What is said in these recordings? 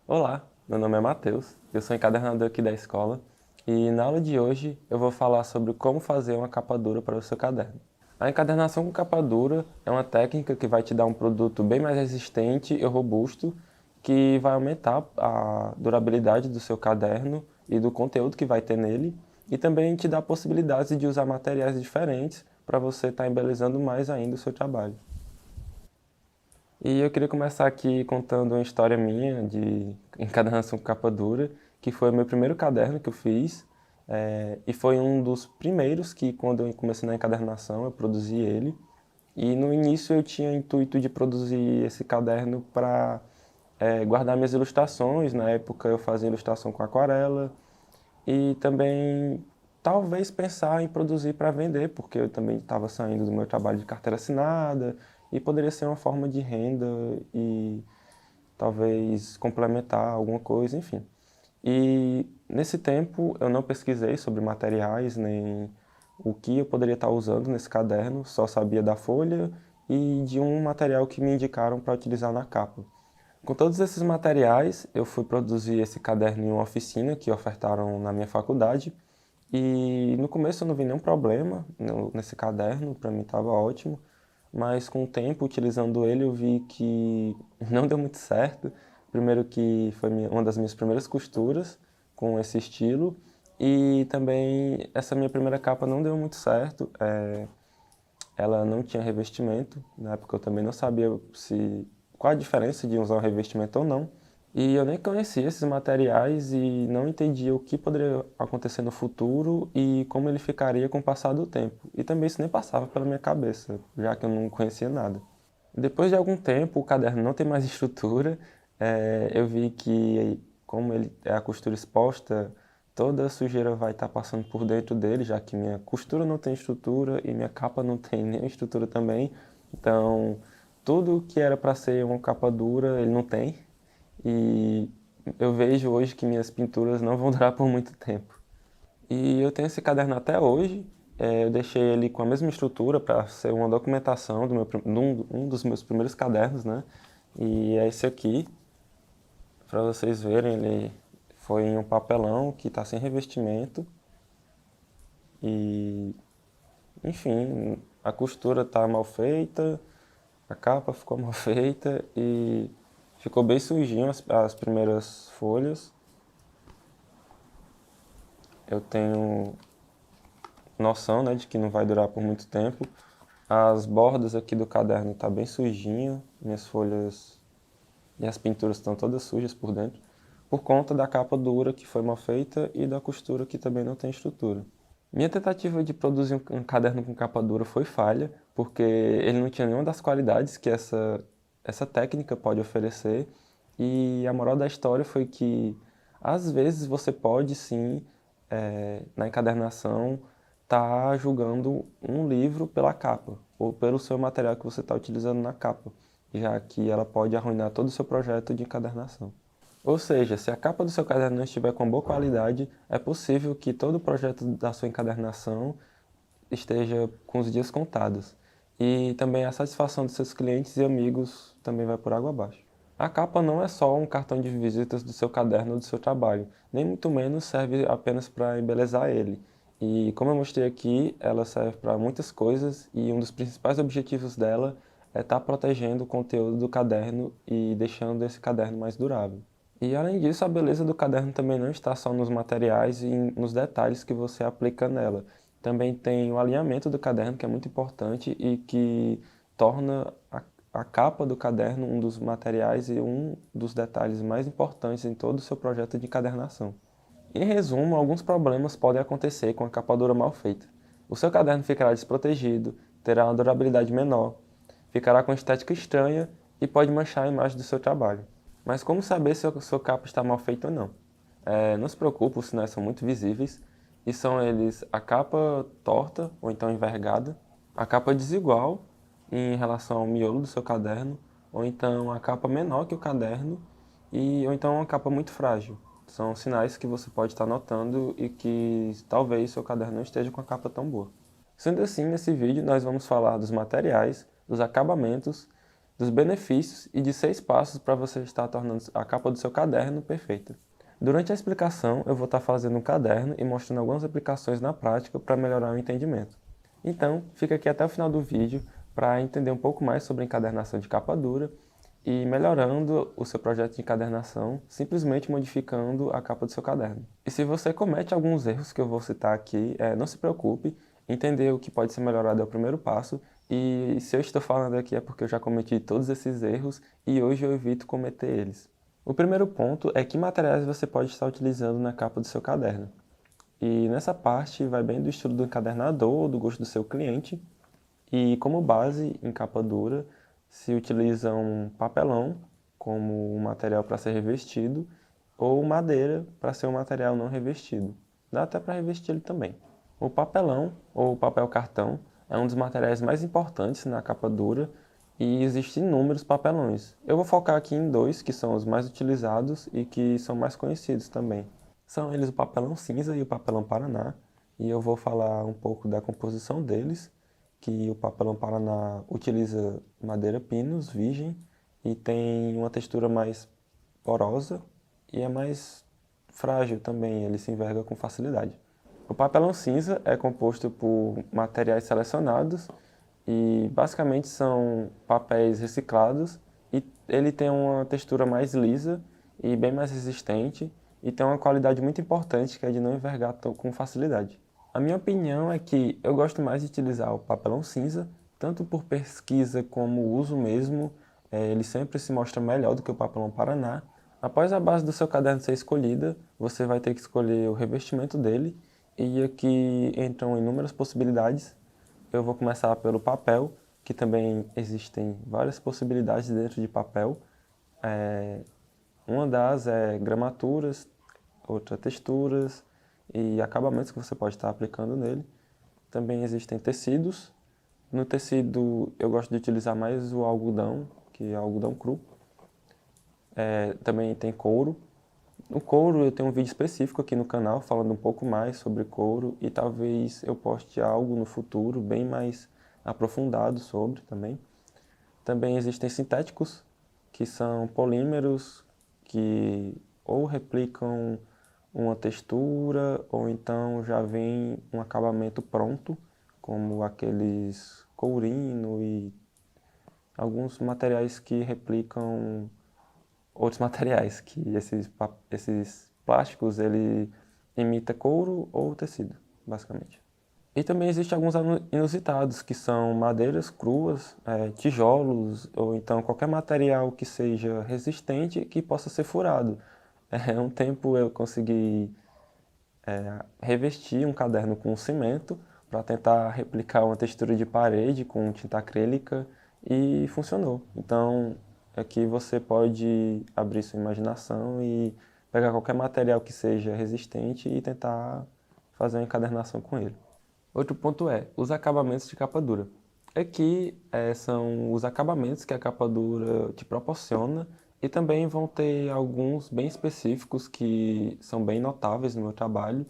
Olá, meu nome é Matheus, eu sou encadernador aqui da escola e na aula de hoje eu vou falar sobre como fazer uma capa dura para o seu caderno. A encadernação com capa dura é uma técnica que vai te dar um produto bem mais resistente e robusto que vai aumentar a durabilidade do seu caderno e do conteúdo que vai ter nele e também te dá possibilidades de usar materiais diferentes para você estar embelezando mais ainda o seu trabalho. E eu queria começar aqui contando uma história minha de encadernação com capa dura, que foi o meu primeiro caderno que eu fiz, e foi um dos primeiros que, quando eu comecei na encadernação, eu produzi ele. E no início eu tinha o intuito de produzir esse caderno para guardar minhas ilustrações. Na época eu fazia ilustração com aquarela e também talvez pensar em produzir para vender, porque eu também estava saindo do meu trabalho de carteira assinada e poderia ser uma forma de renda e talvez complementar alguma coisa, enfim. E nesse tempo eu não pesquisei sobre materiais nem o que eu poderia estar usando nesse caderno, só sabia da folha e de um material que me indicaram para utilizar na capa. Com todos esses materiais, eu fui produzir esse caderno em uma oficina que ofertaram na minha faculdade. E no começo eu não vi nenhum problema nesse caderno, para mim estava ótimo. Mas com o tempo, utilizando ele, eu vi que não deu muito certo. Primeiro que foi uma das minhas primeiras costuras com esse estilo. E também essa minha primeira capa não deu muito certo. Ela não tinha revestimento, na época eu também não sabia qual a diferença de usar um revestimento ou não. E eu nem conhecia esses materiais e não entendia o que poderia acontecer no futuro e como ele ficaria com o passar do tempo. E também isso nem passava pela minha cabeça, já que eu não conhecia nada. Depois de algum tempo, o caderno não tem mais estrutura. Eu vi que, como ele é a costura exposta, toda a sujeira vai estar passando por dentro dele, já que minha costura não tem estrutura e minha capa não tem nenhuma estrutura também. Então, tudo que era para ser uma capa dura, ele não tem. E eu vejo hoje que minhas pinturas não vão durar por muito tempo. E eu tenho esse caderno até hoje. Eu deixei ele com a mesma estrutura para ser uma documentação um dos meus primeiros cadernos, né? E é esse aqui, para vocês verem, ele foi em um papelão que está sem revestimento. E, enfim, a costura está mal feita, a capa ficou mal feita e ficou bem sujinho as primeiras folhas. Eu tenho noção, né, de que não vai durar por muito tempo. As bordas aqui do caderno tá bem sujinho, minhas folhas e as pinturas estão todas sujas por dentro, por conta da capa dura que foi mal feita e da costura que também não tem estrutura. Minha tentativa de produzir um caderno com capa dura foi falha, porque ele não tinha nenhuma das qualidades que essa técnica pode oferecer, e a moral da história foi que, às vezes, você pode sim, na encadernação, estar julgando um livro pela capa, ou pelo seu material que você está utilizando na capa, já que ela pode arruinar todo o seu projeto de encadernação. Ou seja, se a capa do seu caderno não estiver com boa qualidade, é possível que todo o projeto da sua encadernação esteja com os dias contados. E também a satisfação dos seus clientes e amigos também vai por água abaixo. A capa não é só um cartão de visitas do seu caderno ou do seu trabalho, nem muito menos serve apenas para embelezar ele. E como eu mostrei aqui, ela serve para muitas coisas e um dos principais objetivos dela é estar protegendo o conteúdo do caderno e deixando esse caderno mais durável. E além disso, a beleza do caderno também não está só nos materiais e nos detalhes que você aplica nela. Também tem o alinhamento do caderno, que é muito importante e que torna a capa do caderno um dos materiais e um dos detalhes mais importantes em todo o seu projeto de encadernação. Em resumo, alguns problemas podem acontecer com a capa dura mal feita. O seu caderno ficará desprotegido, terá uma durabilidade menor, ficará com estética estranha e pode manchar a imagem do seu trabalho. Mas como saber se a sua capa está mal feita ou não? Não se preocupe, os sinais são muito visíveis e são eles a capa torta ou então envergada, a capa desigual em relação ao miolo do seu caderno, ou então a capa menor que o caderno ou então uma capa muito frágil. São sinais que você pode estar notando e que talvez seu caderno não esteja com a capa tão boa. Sendo assim, nesse vídeo nós vamos falar dos materiais, dos acabamentos dos benefícios e de 6 passos para você estar tornando a capa do seu caderno perfeita. Durante a explicação, eu vou estar fazendo um caderno e mostrando algumas aplicações na prática para melhorar o entendimento. Então, fica aqui até o final do vídeo para entender um pouco mais sobre encadernação de capa dura e melhorando o seu projeto de encadernação, simplesmente modificando a capa do seu caderno. E se você comete alguns erros que eu vou citar aqui, não se preocupe, entender o que pode ser melhorado é o primeiro passo, e se eu estou falando aqui é porque eu já cometi todos esses erros e hoje eu evito cometer eles. O primeiro ponto é que materiais você pode estar utilizando na capa do seu caderno. E nessa parte vai bem do estilo do encadernador, do gosto do seu cliente. E como base em capa dura, se utiliza um papelão como um material para ser revestido ou madeira para ser um material não revestido. Dá até para revestir ele também. O papelão ou papel cartão é um dos materiais mais importantes na capa dura e existem inúmeros papelões. Eu vou focar aqui em 2 que são os mais utilizados e que são mais conhecidos também. São eles o papelão cinza e o papelão Paraná, e eu vou falar um pouco da composição deles, que o papelão Paraná utiliza madeira pinus virgem e tem uma textura mais porosa e é mais frágil também, ele se enverga com facilidade. O papelão cinza é composto por materiais selecionados e basicamente são papéis reciclados e ele tem uma textura mais lisa e bem mais resistente e tem uma qualidade muito importante que é de não envergar com facilidade. A minha opinião é que eu gosto mais de utilizar o papelão cinza, tanto por pesquisa como uso mesmo, ele sempre se mostra melhor do que o papelão Paraná. Após a base do seu caderno ser escolhida, você vai ter que escolher o revestimento dele, e aqui entram inúmeras possibilidades. Eu vou começar pelo papel, que também existem várias possibilidades dentro de papel. Uma das é gramaturas, outra texturas e acabamentos que você pode estar aplicando nele. Também existem tecidos. No tecido eu gosto de utilizar mais o algodão, que é algodão cru. Também tem couro. O couro eu tenho um vídeo específico aqui no canal falando um pouco mais sobre couro e talvez eu poste algo no futuro bem mais aprofundado sobre também. Também existem sintéticos, que são polímeros que ou replicam uma textura ou então já vem um acabamento pronto, como aqueles courino e alguns materiais que replicam outros materiais, que esses plásticos ele imita couro ou tecido, basicamente. E também existem alguns inusitados, que são madeiras cruas, tijolos, ou então qualquer material que seja resistente e que possa ser furado. Um tempo eu consegui revestir um caderno com cimento para tentar replicar uma textura de parede com tinta acrílica e funcionou. Então, aqui você pode abrir sua imaginação e pegar qualquer material que seja resistente e tentar fazer uma encadernação com ele. Outro ponto é os acabamentos de capa dura. Aqui são os acabamentos que a capa dura te proporciona e também vão ter alguns bem específicos que são bem notáveis no meu trabalho.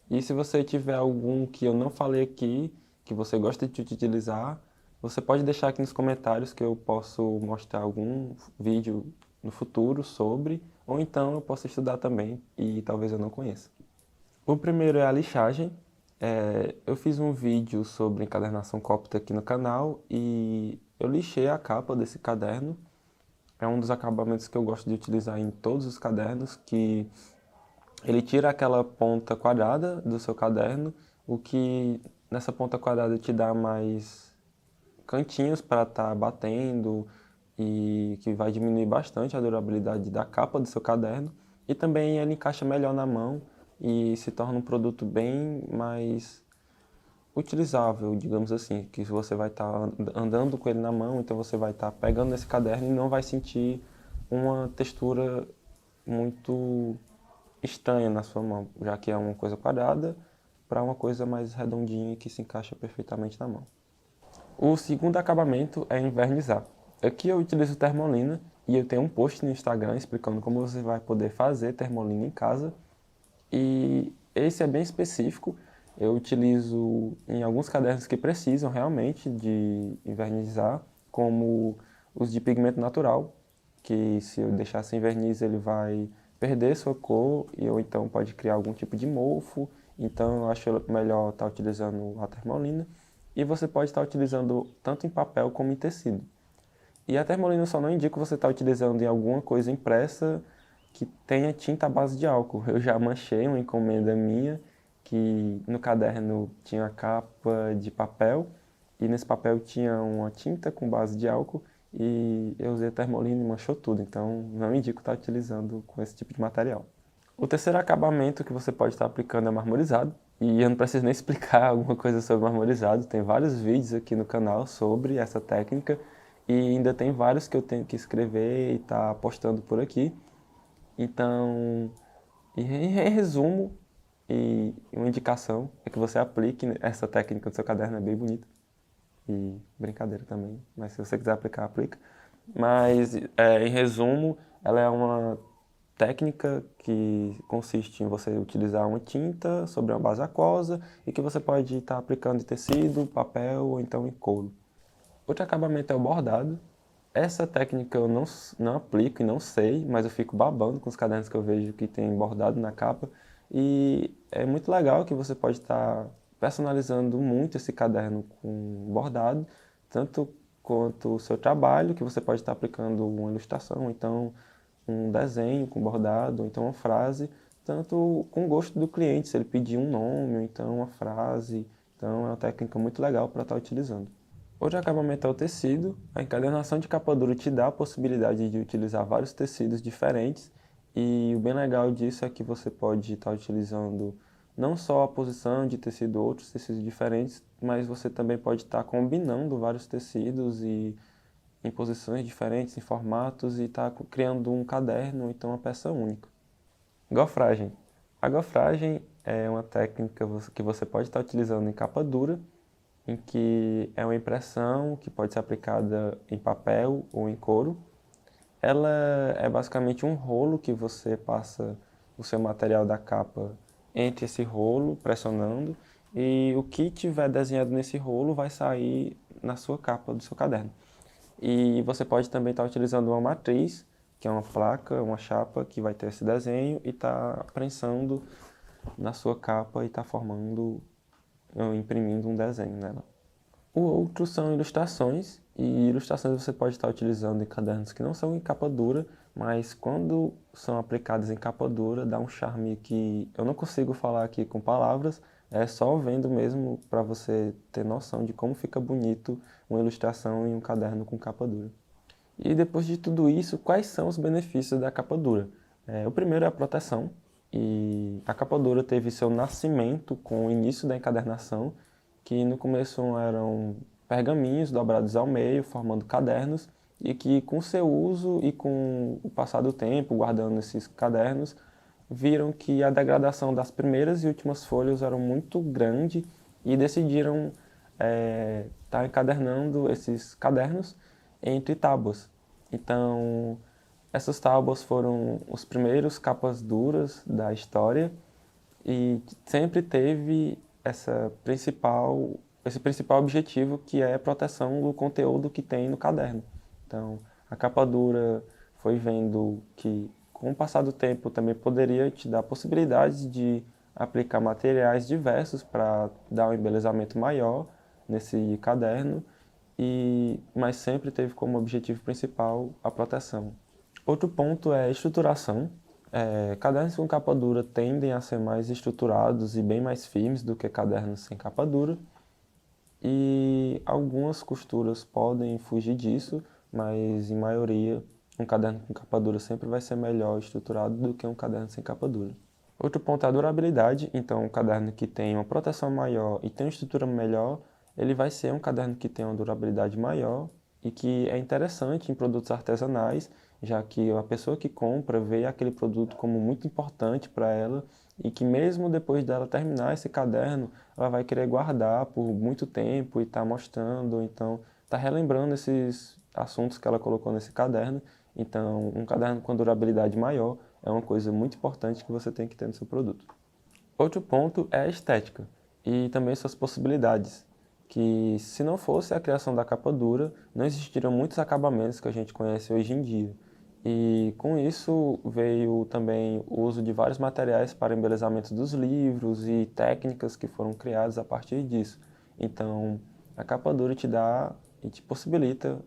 E se você tiver algum que eu não falei aqui, que você gosta de utilizar, você pode deixar aqui nos comentários que eu posso mostrar algum vídeo no futuro sobre, ou então eu posso estudar também e talvez eu não conheça. O primeiro é a lixagem. Eu fiz um vídeo sobre encadernação Copta aqui no canal e eu lixei a capa desse caderno. É um dos acabamentos que eu gosto de utilizar em todos os cadernos, que ele tira aquela ponta quadrada do seu caderno, o que nessa ponta quadrada te dá mais cantinhos para estar batendo e que vai diminuir bastante a durabilidade da capa do seu caderno. E também ele encaixa melhor na mão e se torna um produto bem mais utilizável, digamos assim, que você vai estar andando com ele na mão, então você vai estar pegando nesse caderno e não vai sentir uma textura muito estranha na sua mão, já que é uma coisa quadrada para uma coisa mais redondinha que se encaixa perfeitamente na mão. O segundo acabamento é invernizar. Aqui eu utilizo termolina e eu tenho um post no Instagram explicando como você vai poder fazer termolina em casa. E esse é bem específico, eu utilizo em alguns cadernos que precisam realmente de invernizar, como os de pigmento natural, que se eu deixar sem verniz ele vai perder sua cor ou então pode criar algum tipo de mofo. Então eu acho melhor estar utilizando a termolina. E você pode estar utilizando tanto em papel como em tecido. E a termolina eu só não indico você estar utilizando em alguma coisa impressa que tenha tinta à base de álcool. Eu já manchei uma encomenda minha que no caderno tinha a capa de papel e nesse papel tinha uma tinta com base de álcool e eu usei a termolina e manchou tudo. Então não indico estar utilizando com esse tipo de material. O terceiro acabamento que você pode estar aplicando é marmorizado. E eu não preciso nem explicar alguma coisa sobre marmorizado. Tem vários vídeos aqui no canal sobre essa técnica. E ainda tem vários que eu tenho que escrever e estar postando por aqui. Então, em resumo, e uma indicação é que você aplique essa técnica no seu caderno, é bem bonita. E brincadeira também, mas se você quiser aplicar, aplica. Mas, em resumo, ela é uma técnica que consiste em você utilizar uma tinta sobre uma base aquosa e que você pode estar aplicando em tecido, papel ou então em couro. Outro acabamento é o bordado. Essa técnica eu não aplico e não sei, mas eu fico babando com os cadernos que eu vejo que tem bordado na capa. E é muito legal que você pode estar personalizando muito esse caderno com bordado, tanto quanto o seu trabalho, que você pode estar aplicando uma ilustração, ou então um desenho com bordado, ou então uma frase, tanto com o gosto do cliente, se ele pedir um nome, ou então uma frase. Então é uma técnica muito legal para estar utilizando. Outro acabamento é o tecido. A encadernação de capa dura te dá a possibilidade de utilizar vários tecidos diferentes e o bem legal disso é que você pode estar utilizando não só a posição de tecido, outros tecidos diferentes, mas você também pode estar combinando vários tecidos e em posições diferentes, em formatos e estar criando um caderno ou então uma peça única. Gofragem. A gofragem é uma técnica que você pode estar utilizando em capa dura, em que é uma impressão que pode ser aplicada em papel ou em couro. Ela é basicamente um rolo que você passa o seu material da capa entre esse rolo, pressionando, e o que tiver desenhado nesse rolo vai sair na sua capa do seu caderno. E você pode também estar utilizando uma matriz, que é uma placa, uma chapa que vai ter esse desenho e está prensando na sua capa e está formando, ou imprimindo um desenho nela. O outro são ilustrações, e ilustrações você pode estar utilizando em cadernos que não são em capa dura, mas quando são aplicadas em capa dura, dá um charme que eu não consigo falar aqui com palavras, é só vendo mesmo para você ter noção de como fica bonito uma ilustração em um caderno com capa dura. E depois de tudo isso, quais são os benefícios da capa dura? O primeiro é a proteção, e a capa dura teve seu nascimento com o início da encadernação, que no começo eram pergaminhos dobrados ao meio, formando cadernos, e que com seu uso e com o passar do tempo, guardando esses cadernos, viram que a degradação das primeiras e últimas folhas era muito grande e decidiram estar encadernando esses cadernos entre tábuas. Então, essas tábuas foram os primeiros capas duras da história e sempre teve esse principal objetivo que é a proteção do conteúdo que tem no caderno. Então, a capa dura foi vendo que com o passar do tempo também poderia te dar possibilidades de aplicar materiais diversos para dar um embelezamento maior nesse caderno, mas sempre teve como objetivo principal a proteção. Outro ponto é a estruturação. Cadernos com capa dura tendem a ser mais estruturados e bem mais firmes do que cadernos sem capa dura. E algumas costuras podem fugir disso, mas em maioria um caderno com capa dura sempre vai ser melhor estruturado do que um caderno sem capa dura. Outro ponto é a durabilidade, então um caderno que tem uma proteção maior e tem uma estrutura melhor, ele vai ser um caderno que tem uma durabilidade maior e que é interessante em produtos artesanais, já que a pessoa que compra vê aquele produto como muito importante para ela e que mesmo depois dela terminar esse caderno, ela vai querer guardar por muito tempo e estar mostrando, então está relembrando esses assuntos que ela colocou nesse caderno. Então, um caderno com durabilidade maior é uma coisa muito importante que você tem que ter no seu produto. Outro ponto é a estética e também suas possibilidades. que se não fosse a criação da capa dura, não existiriam muitos acabamentos que a gente conhece hoje em dia. E com isso veio também o uso de vários materiais para embelezamento dos livros e técnicas que foram criadas a partir disso. Então, a capa dura te dá e te possibilita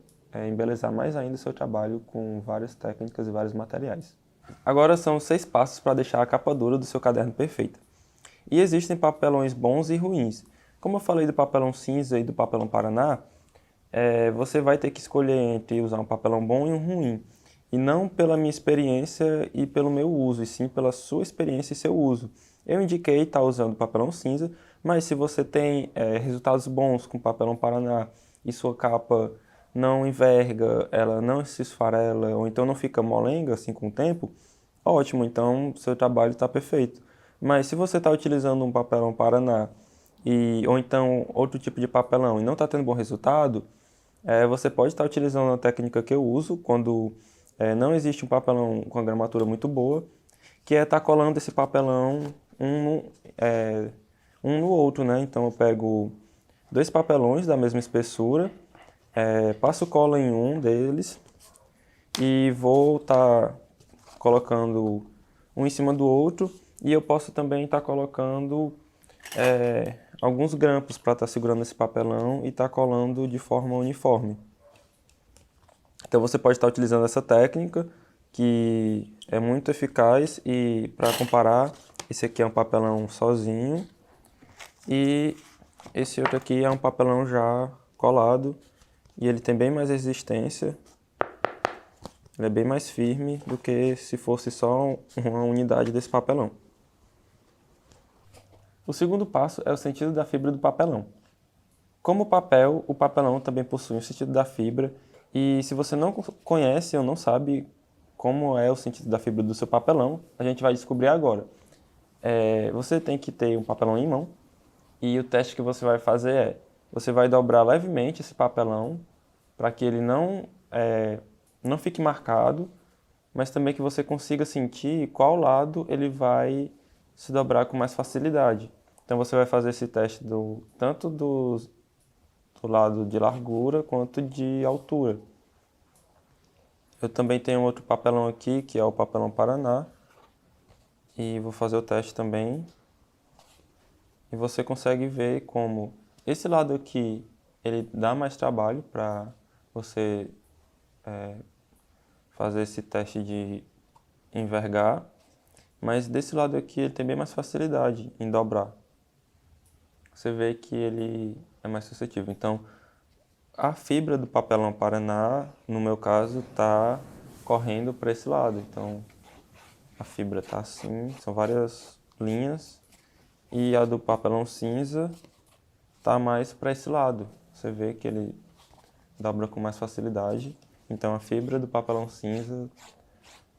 embelezar mais ainda o seu trabalho com várias técnicas e vários materiais. Agora são 6 passos para deixar a capa dura do seu caderno perfeita. E existem papelões bons e ruins. Como eu falei do papelão cinza e do papelão Paraná, você vai ter que escolher entre usar um papelão bom e um ruim. E não pela minha experiência e pelo meu uso, e sim pela sua experiência e seu uso. Eu indiquei estar usando papelão cinza, mas se você tem resultados bons com papelão Paraná e sua capa não enverga, ela não se esfarela, ou então não fica molenga assim com o tempo, ótimo, então seu trabalho está perfeito. Mas se você está utilizando um papelão Paraná ou então outro tipo de papelão e não está tendo bom resultado, você pode estar utilizando a técnica que eu uso quando não existe um papelão com a gramatura muito boa, que é estar colando esse papelão um no outro, né? Então eu pego 2 papelões da mesma espessura, passo cola em um deles e vou estar colocando um em cima do outro, e eu posso também estar colocando alguns grampos para estar segurando esse papelão e estar colando de forma uniforme. Então você pode estar utilizando essa técnica, que é muito eficaz, e para comparar, esse aqui é um papelão sozinho e esse outro aqui é um papelão já colado, e ele tem bem mais resistência, ele é bem mais firme do que se fosse só uma unidade desse papelão. O segundo passo é o sentido da fibra do papelão. Como papel, o papelão também possui um sentido da fibra, e se você não conhece ou não sabe como é o sentido da fibra do seu papelão, a gente vai descobrir agora. Você tem que ter um papelão em mão, e o teste que você vai fazer você vai dobrar levemente esse papelão para que ele não fique marcado, mas também que você consiga sentir qual lado ele vai se dobrar com mais facilidade. Então você vai fazer esse teste tanto do lado de largura quanto de altura. Eu também tenho outro papelão aqui, que é o papelão Paraná, e vou fazer o teste também. E você consegue ver como esse lado aqui ele dá mais trabalho para você fazer esse teste de envergar, mas desse lado aqui ele tem bem mais facilidade em dobrar. Você vê que ele é mais suscetível. Então, a fibra do papelão Paraná, no meu caso, está correndo para esse lado. Então, a fibra está assim, são várias linhas, e a do papelão cinza está mais para esse lado. Você vê que ele dobra com mais facilidade. Então, a fibra do papelão cinza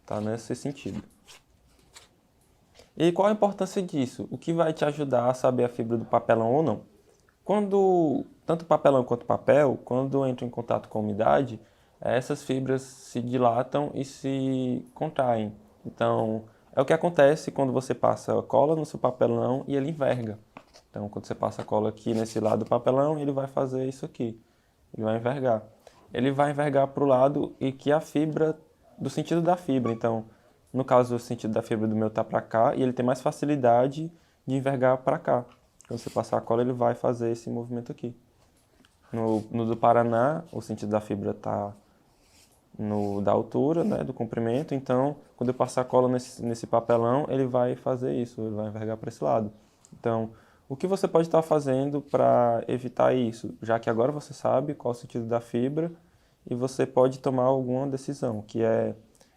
está nesse sentido. E qual a importância disso? O que vai te ajudar a saber a fibra do papelão ou não? Tanto papelão quanto papel, quando entram em contato com a umidade, essas fibras se dilatam e se contraem. Então, é o que acontece quando você passa cola no seu papelão e ele enverga. Então, quando você passa a cola aqui nesse lado do papelão, ele vai fazer isso aqui. Ele vai envergar. Ele vai envergar para o lado e que a fibra, do sentido da fibra. Então, no caso, o sentido da fibra do meu está para cá, e ele tem mais facilidade de envergar para cá. Quando você passar a cola, ele vai fazer esse movimento aqui. No do Paraná, o sentido da fibra está da altura, né, do comprimento. Então, quando eu passar a cola nesse papelão, ele vai fazer isso, ele vai envergar para esse lado. Então, o que você pode estar fazendo para evitar isso? Já que agora você sabe qual é o sentido da fibra, e você pode tomar alguma decisão, que é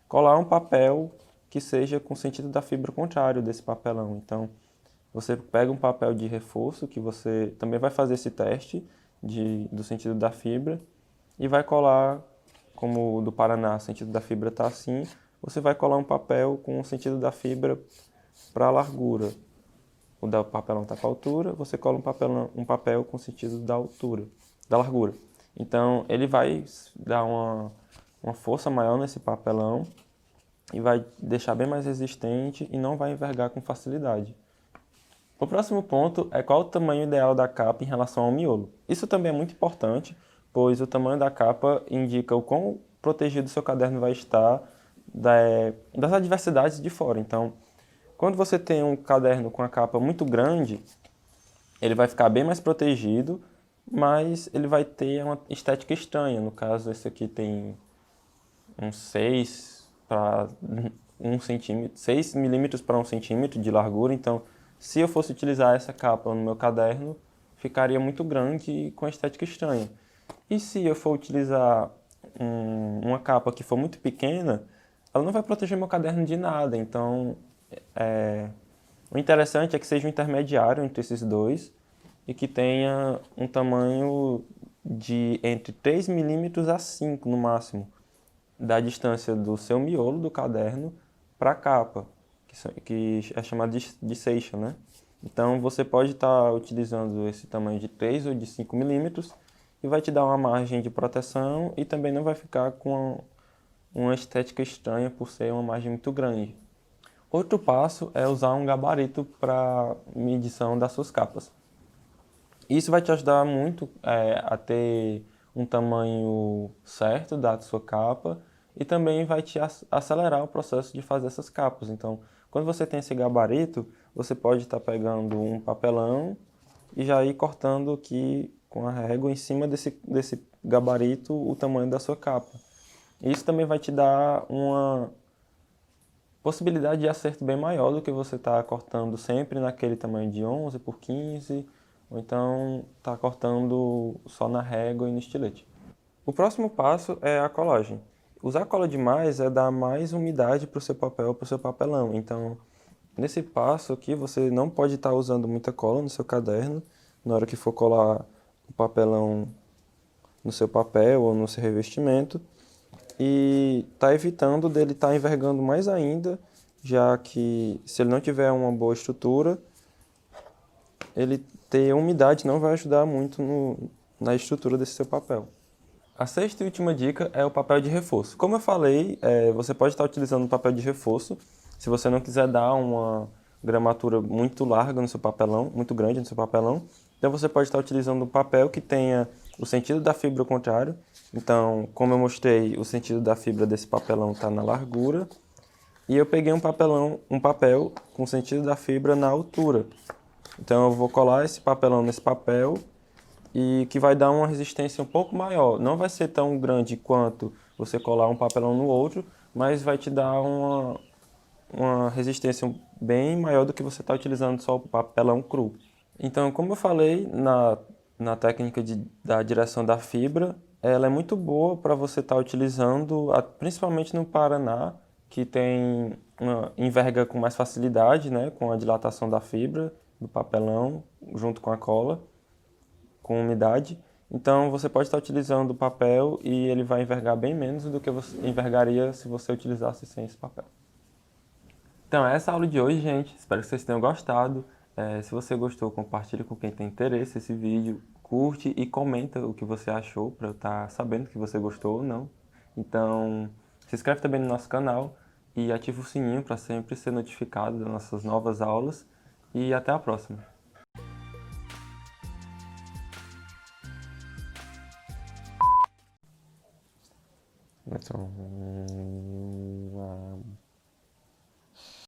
colar um papel que seja com o sentido da fibra contrário desse papelão. Então, você pega um papel de reforço, que você também vai fazer esse teste do sentido da fibra, e vai colar, como o do Paraná, o sentido da fibra está assim, você vai colar um papel com o sentido da fibra para a largura. O da papelão está para a altura, você cola um papel com o sentido da altura, da largura. Então, ele vai dar uma força maior nesse papelão e vai deixar bem mais resistente e não vai envergar com facilidade. O próximo ponto é qual o tamanho ideal da capa em relação ao miolo. Isso também é muito importante, pois o tamanho da capa indica o quão protegido o seu caderno vai estar das adversidades de fora. Então, quando você tem um caderno com a capa muito grande, ele vai ficar bem mais protegido, mas ele vai ter uma estética estranha. No caso, esse aqui tem uns 6 para 1 centímetro, 6 milímetros para 1 centímetro de largura. Então, se eu fosse utilizar essa capa no meu caderno, ficaria muito grande e com estética estranha. E se eu for utilizar uma capa que for muito pequena, ela não vai proteger meu caderno de nada. Então, o interessante é que seja um intermediário entre esses dois e que tenha um tamanho de entre 3 milímetros a 5 no máximo, da distância do seu miolo do caderno para a capa, que é chamada de seixa, né? Então você pode estar utilizando esse tamanho de 3 ou de 5 milímetros e vai te dar uma margem de proteção e também não vai ficar com uma estética estranha por ser uma margem muito grande. Outro passo é usar um gabarito para medição das suas capas. Isso vai te ajudar muito a ter um tamanho certo da sua capa e também vai te acelerar o processo de fazer essas capas. Então, quando você tem esse gabarito, você pode estar pegando um papelão e já ir cortando aqui com a régua em cima desse gabarito o tamanho da sua capa. Isso também vai te dar uma possibilidade de acerto bem maior do que você está cortando sempre naquele tamanho de 11 por 15, ou então está cortando só na régua e no estilete. O próximo passo é a colagem. Usar cola demais é dar mais umidade para o seu papel, para o seu papelão. Então, nesse passo aqui, você não pode estar usando muita cola no seu caderno, na hora que for colar o papelão no seu papel ou no seu revestimento, e está evitando dele estar envergando mais ainda, já que se ele não tiver uma boa estrutura, ele ter umidade não vai ajudar muito na estrutura desse seu papel. A sexta e última dica é o papel de reforço. Como eu falei, você pode estar utilizando o papel de reforço se você não quiser dar uma gramatura muito larga no seu papelão, muito grande no seu papelão. Então você pode estar utilizando um papel que tenha o sentido da fibra ao contrário. Então, como eu mostrei, o sentido da fibra desse papelão está na largura. E eu peguei um papel com o sentido da fibra na altura. Então eu vou colar esse papelão nesse papel e que vai dar uma resistência um pouco maior. Não vai ser tão grande quanto você colar um papelão no outro, mas vai te dar uma resistência bem maior do que você está utilizando só o papelão cru. Então, como eu falei na técnica da direção da fibra, ela é muito boa para você estar utilizando, principalmente no Paraná, que enverga com mais facilidade, né, com a dilatação da fibra do papelão junto com a cola, com umidade. Então você pode estar utilizando o papel e ele vai envergar bem menos do que você envergaria se você utilizasse sem esse papel. Então essa é a aula de hoje, gente. Espero que vocês tenham gostado. Se você gostou, compartilhe com quem tem interesse esse vídeo, curte e comenta o que você achou para eu estar sabendo que você gostou ou não. Então se inscreve também no nosso canal e ativa o sininho para sempre ser notificado das nossas novas aulas. E até a próxima! Então,